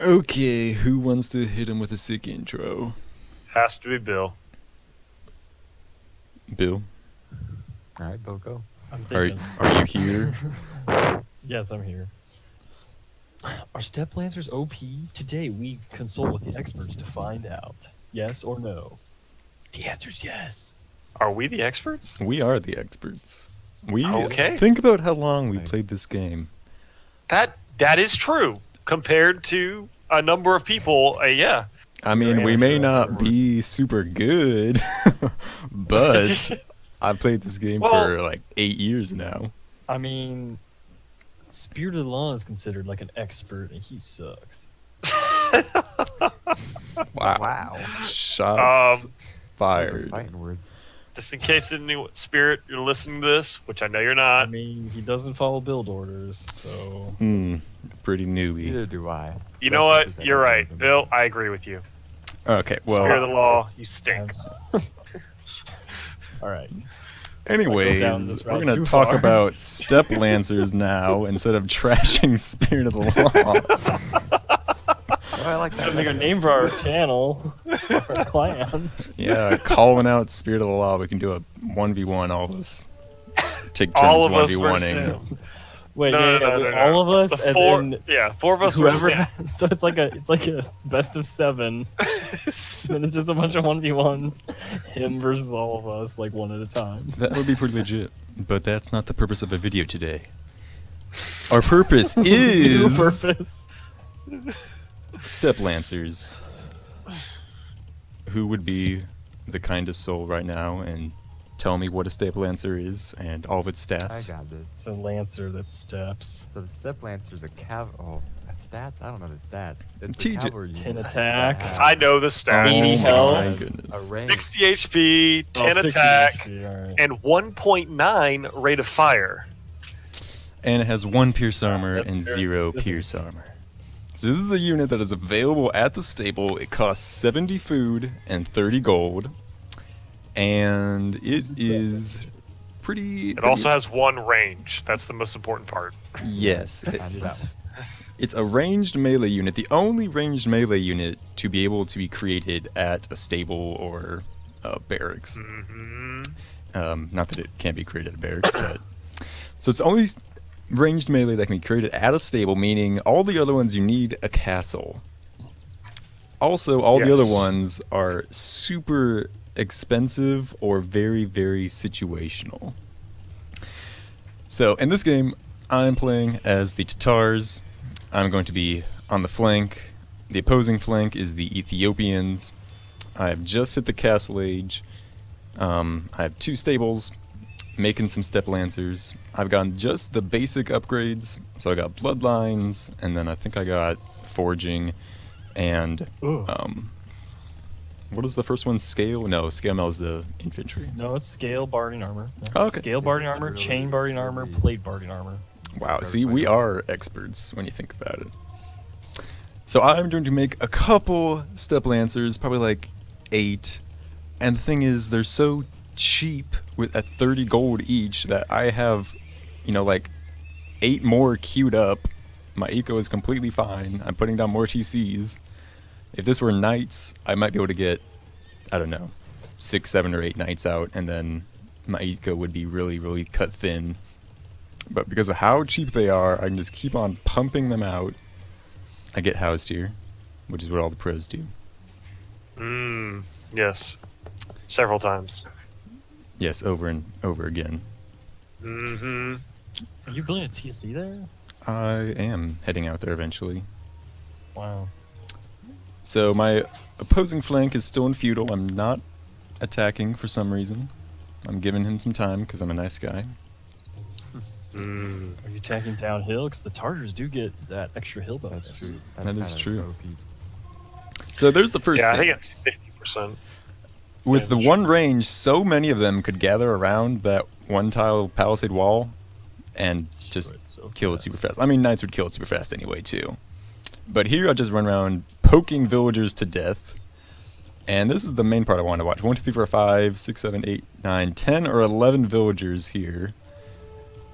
Okay, who wants to hit him with a sick intro? Has to be Bill. Bill, Alright, Bill, go. I'm are thinking. you here? Yes, I'm here. Are Steppe Lancers OP? Today we consult with the experts to find out. Yes or no? The answer's yes. Are we the experts? We are the experts. We Okay. Think about how long we played this game. That is true compared to a number of people. Yeah. I mean, You're we may amateur not experts. be super good, but I've played this game Well- for like 8 years now. I mean, Spiritofthelaw is considered like an expert, and he sucks. Wow. Wow. Shots Those are fired. fighting words. Just in case any Spirit you're listening to this, which I know you're I not. mean, he doesn't follow build orders, so Pretty newbie. Neither do I. You know what? You're right, Bill. I agree with you. Okay, Spirit of well, the law, you stink. all right. anyways, this we're route going to too talk far. about Steppe Lancers now instead of trashing Spirit of the Law. Oh, I like Gotta that. make a name for our channel, our clan. Yeah, calling out Spirit of the Law. We can do a 1v1, all of us. Take turns All of us 1v1ing. versus Wait, No, yeah, no, no, no, all of us, The and four, then yeah, four of us whoever. versus So it's like a best of 7. And it's just a bunch of 1v1s, him versus all of us, like one at a time. That would be pretty legit. But that's not the purpose of a video today. Our purpose is purpose. Steppe Lancers. Who would be the kindest soul right now and tell me what a Steppe Lancer is and all of its I stats? got this. It's a lancer that steps. So the Steppe Lancer's a stats? I don't know the stats. It's TJ. a cavalry 10 unit attack. that has I know the Oh, stats. health. my a goodness. range. 60 HP, 10 60 attack, HP, all right. and 1.9 rate of fire. And it has 1 pierce armor that's and very 0 specific. pierce armor. So this is a unit that is available at the stable. It costs 70 food and 30 gold. And it is pretty... It also has 1 range. That's the most important part. Yes. I knew that one. It's a ranged melee unit, the only ranged melee unit to be able to be created at a stable or barracks. Hmm. Not that it can't be created at barracks, but... So it's only ranged melee that can be created at a stable, meaning all the other ones you need a castle. Also, all the other Yes. ones are super expensive or very, very situational. So, in this game, I'm playing as the Tatars. I'm going to be on the flank. The opposing flank is the Ethiopians. I've just hit the castle age. I have 2 stables, making some Steppe Lancers. I've gotten just the basic upgrades. So I got Bloodlines, and then I think I got Forging, and Ooh. what is the first one? Scale? No, Scale Mail is the infantry. No, it's scale barding armor. No, Oh, okay. Scale barding This is armor, really- chain barding armor, really- plate barding armor. Wow, see, we are experts when you think about it. So I'm going to make a couple Steppe Lancers, probably like 8. And the thing is, they're so cheap at 30 gold each that I have, like 8 more queued up. My eco is completely fine. I'm putting down more TCs. If this were knights, I might be able to get, I don't know, 6, 7, or 8 knights out, and then my eco would be really, really cut thin. But because of how cheap they are, I can just keep on pumping them out. I get housed here, which is what all the pros do. Yes. Several times. Yes, over and over again. Hmm. Are you building a TC there? I am heading out there eventually. Wow. So my opposing flank is still in feudal. I'm not attacking for some reason. I'm giving him some time because I'm a nice guy. Are you attacking downhill? Because the Tartars do get that extra hill bonus. That's true. That is kind of true. OP. So there's the first Yeah, I thing. think it's 50%. With the damage. one range, so many of them could gather around that one tile palisade wall and just So kill it super fast. I mean, knights would kill it super fast anyway, too. But here I just run around poking villagers to death. And this is the main part I want to watch. 1, 2, 3, 4, 5, 6, 7, 8, 9, 10, or 11 villagers here.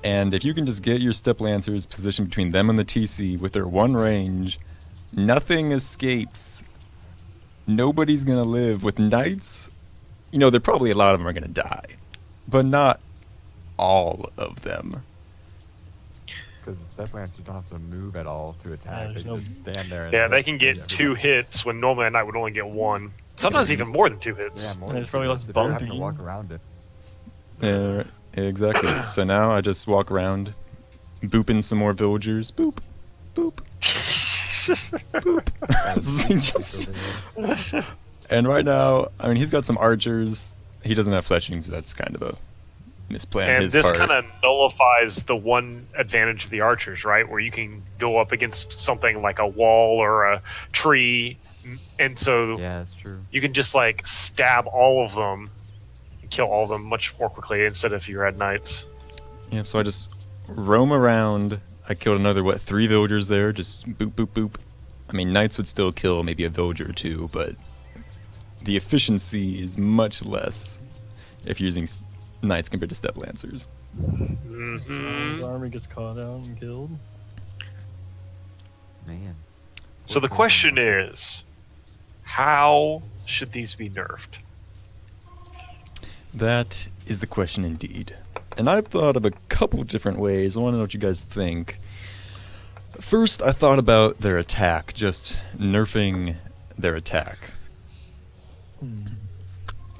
And if you can just get your Steppe Lancers positioned between them and the TC with their one range, Nothing escapes. Nobody's gonna live. With knights, you know, there probably a lot of them are gonna die, but not all of them. Because the Steppe Lancers don't have to move at all to attack. there's They no- just stand there. And Yeah, they hit can get everybody. 2 hits when normally a knight would only get 1. Sometimes even more than 2 hits. Yeah, more And than it's probably two less hits if they're having to bumping. walk around it. Yeah, exactly. So now I just walk around, booping some more villagers. Boop, boop, boop. And right now, I mean, he's got some archers. He doesn't have fletching, so that's kind of a misplan on And his this part. kind of nullifies the one advantage of the archers, right? Where you can go up against something like a wall or a tree, and so Yeah, that's true. you can just like stab all of them and kill all of them much more quickly instead of if you had knights. Yeah, so I just roam around. I killed another, 3 villagers there. Just boop, boop, boop. I mean, knights would still kill maybe a villager or 2, but the efficiency is much less if you're using knights compared to Steppe Lancers. His army gets caught out and killed. Man. So the question is, how should these be nerfed? That is the question indeed. And I've thought of a couple different ways. I want to know what you guys think. First, I thought about their attack, just nerfing their attack. What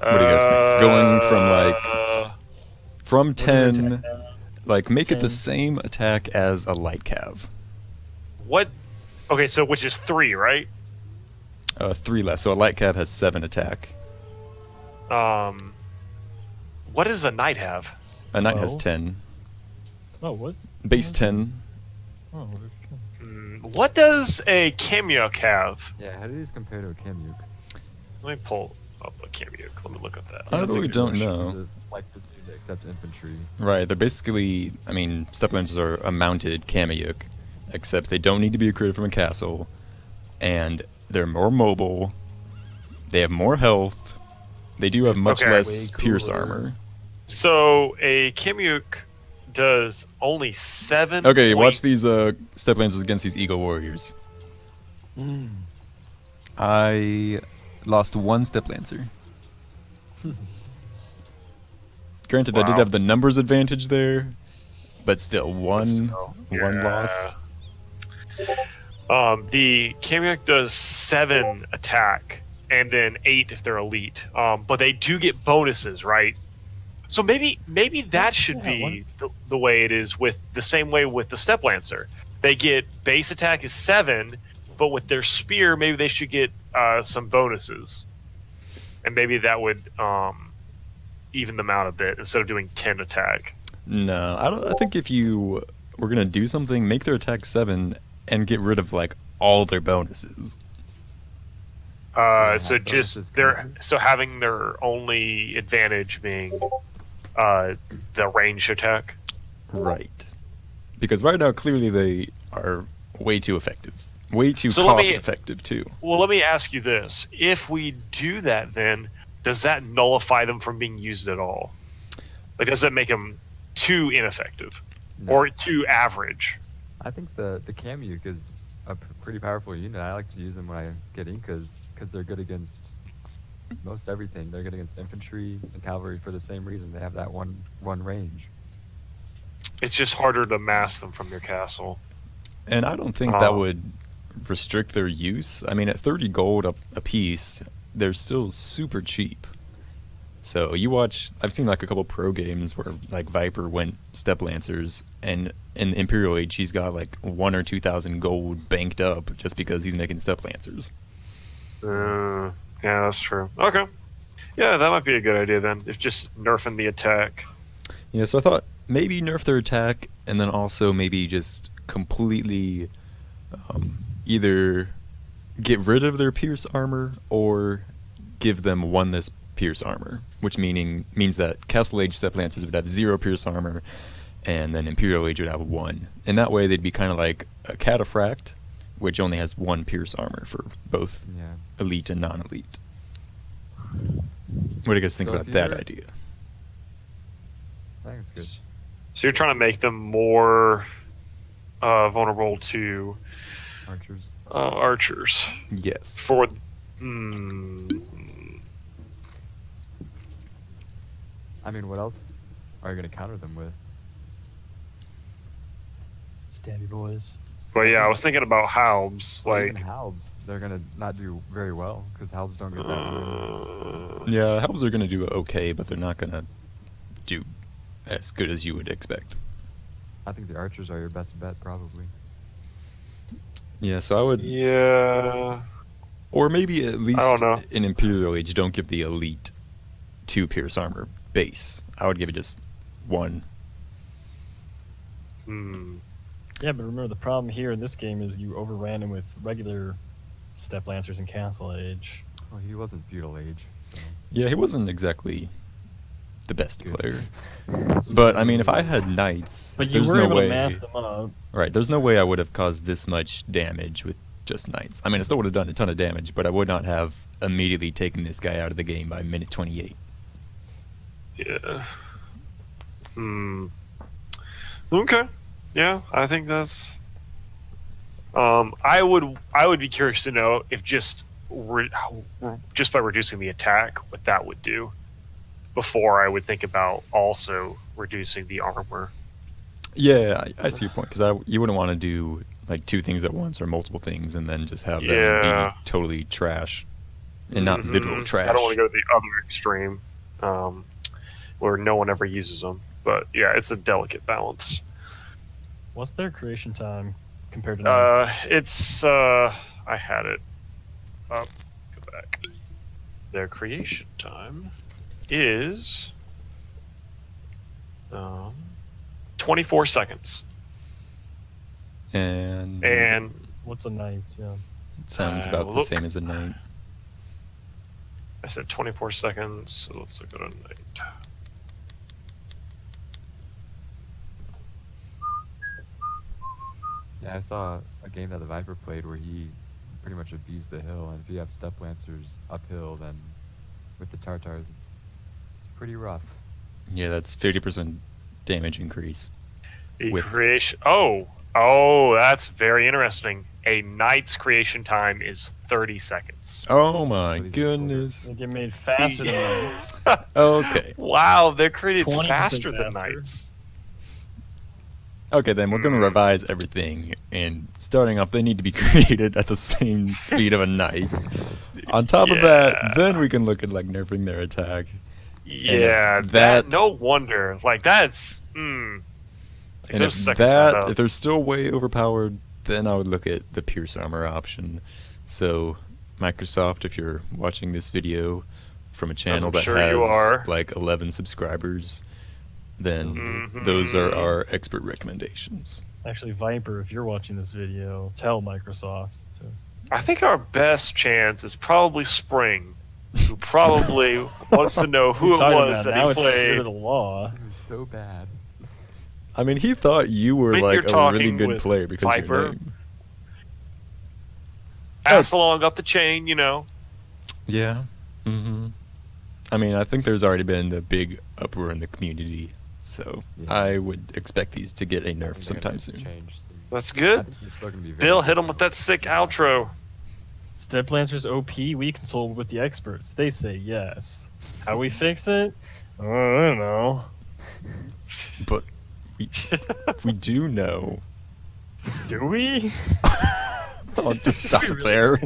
do you guys think? Going from 10, like make it the 10. same attack as a light cav. What? Okay, so which is 3, right? 3 less. So a light cav has 7 attack. What does a knight have? A knight has 12. 10. Oh, what? Base 10. Oh, What does a Kamyuk have? Yeah, how do these compare to a Kamyuk? Let me pull up a Kamyuk. Let me look up that. I That's a really good don't question. know. Is it like this dude that accepts infantry? Right, they're basically, I mean, Steppe Lancers are a mounted Kamyuk, except they don't need to be recruited from a castle, and they're more mobile, they have more health, they do have much Okay. less Way pierce cooler. armor. So a Kamyuk does only 7. Okay, watch these Steppe Lancers against these Eagle Warriors. I lost 1 Steppe Lancer. Granted, I did Wow. have the numbers advantage there, but still, one Still, yeah. loss. The Kamyuk does 7 attack and then 8 if they're elite. But they do get bonuses, right? So maybe that should be the way it is with the same way with the Steppe Lancer. They get base attack is 7, but with their spear, maybe they should get some bonuses, and maybe that would even them out a bit instead of doing 10 attack. No, I don't. I think if you were gonna do something, make their attack 7 and get rid of like all their bonuses. So have just bonuses covered? having their only advantage being the range attack. Right. Because right now, clearly they are way too effective. Way too So let me- cost effective too. Well, let me ask you this: if we do that, then does that nullify them from being used at all? Like, does that make them too ineffective No. or too average? I think the Kamyuk is a pretty powerful unit. I like to use them when I get Incas because they're good against most everything. They're good against infantry and cavalry for the same reason. They have that one range. It's just harder to mass them from your castle. And I don't think that would restrict their use. I mean, at 30 gold a piece, they're still super cheap. So you watch, I've seen like a couple pro games where like Viper went Steppe Lancers, and in the Imperial Age he's got like 1,000 or 2,000 gold banked up just because he's making Steppe Lancers. Yeah, that's true. Okay. Yeah, that might be a good idea then. If just nerfing the attack. Yeah, so I thought maybe nerf their attack, and then also maybe just completely either get rid of their pierce armor or give them 1 less pierce armor, which means that Castle Age Steppe Lancers would have 0 pierce armor, and then Imperial Age would have 1. And that way they'd be kind of like a Cataphract, which only has 1 pierce armor for both Yeah. elite and non-elite. What do you guys think So about if that you're- idea? I think it's good. So you're trying to make them more vulnerable to Archers. Archers. Yes. For. I mean, what else are you going to counter them with? Stabby boys. But yeah, I was thinking about Halbs. Well, even Like, Halbs, they're going to not do very well because Halbs don't get that many. Yeah, Helms are gonna do okay, but they're not gonna do as good as you would expect. I think the archers are your best bet, probably. Yeah, so I would, yeah. or maybe at least know. in Imperial Age, don't give the elite 2 pierce armor base. I would give it just 1. Yeah, but remember the problem here in this game is you overran him with regular Steppe Lancers in Castle Age. Well, he wasn't feudal age, so. Yeah, he wasn't exactly the best Good. player. But I mean, if I had knights, But you there's were no able way. to mass them up. Right, there's no way I would have caused this much damage with just knights. I mean, I still would have done a ton of damage, but I would not have immediately taken this guy out of the game by minute 28. Yeah. Okay. Yeah, I think that's. I would be curious to know if just by reducing the attack, what that would do. Before I would think about also reducing the armor. Yeah, I see your point, because you wouldn't want to do like 2 things at once or multiple things and then just have them Yeah. be totally trash. And not literal trash. I don't want to go to the other extreme, where no one ever uses them. But yeah, it's a delicate balance. What's their creation time compared to knights? It's I had it up. Go back. Their creation time is 24 seconds. And What's a knight? Yeah. it sounds about the look. same as a knight. I said 24 seconds, so let's look at a knight. Yeah, I saw a game that the Viper played where he pretty much abused the hill, and if you have Steppe Lancers uphill, then with the Tatars, it's pretty rough. Yeah, that's 50% damage increase. The With- creation. Oh, that's very interesting. A knight's creation time is 30 seconds. Oh my So these are goodness. They get made faster than knights. Okay. Wow, they're created 20% faster than faster. knights. Okay, then we're going to revise everything. And starting off, they need to be created at the same speed of a knight. On top of that, then we can look at like nerfing their attack. Yeah, if that no wonder. Like that's. Like And those if seconds add that, up. if they're still way overpowered, then I would look at the pierce armor option. So, Microsoft, if you're watching this video from a channel I'm that sure you has are. like 11 subscribers, then Mhm. those are our expert recommendations. Actually, Viper, if you're watching this video, tell Microsoft to. I think our best chance is probably Spring, who probably wants to know who it Talking was about that now he it's Spirit played. of the Law. It was so bad. I mean, he thought you were When like you're a really talking good with player because of your Viper. name. Pass along up the chain, you know. Yeah. I mean, I think there's already been a big uproar in the community, so Yeah. I would expect these to get a I nerf think they're sometime gonna soon. change soon. That's I good. think they're still gonna be very Bill, hit him good. with that sick outro. Steppe Lancers OP, we consulted with the experts. They say yes. How we fix it? I don't know. But we do know. Do we? I'll just stop We really there.